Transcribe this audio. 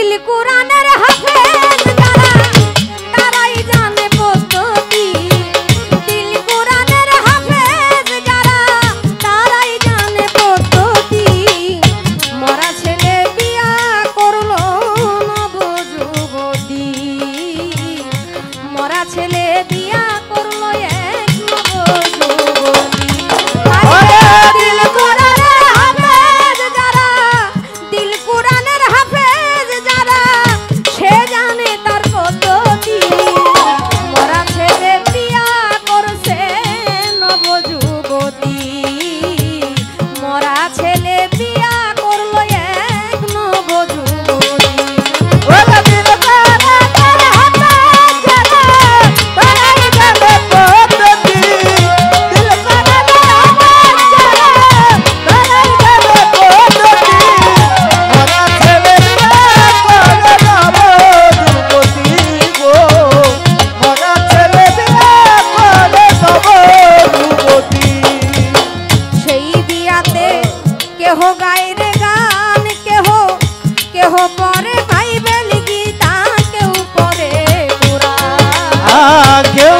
দিল কুরআনের হাফেজ যারা তারাই জানে পদ্ধতি দিল কুরআনের হাফেজ যারা তারাই জানে পদ্ধতি মরা ছেলে বিয়া করলো নবযুবতী মরা ছেলে বিয়া করলো এক নবযুবতী দিল কুরআনের হাফেজ যারা দিল কুরআনের হাফেজ যারা সে জানে তার পদ্ধতি মরা ছেলে বিয়া করছে নবযুবতী মরা ছেলে বিয়া করলো এক নবযুবতী কেহ গাইরে গান কেহ কেহ পরে বাইবেল গীতা কেউ পরে কুরআন কেউ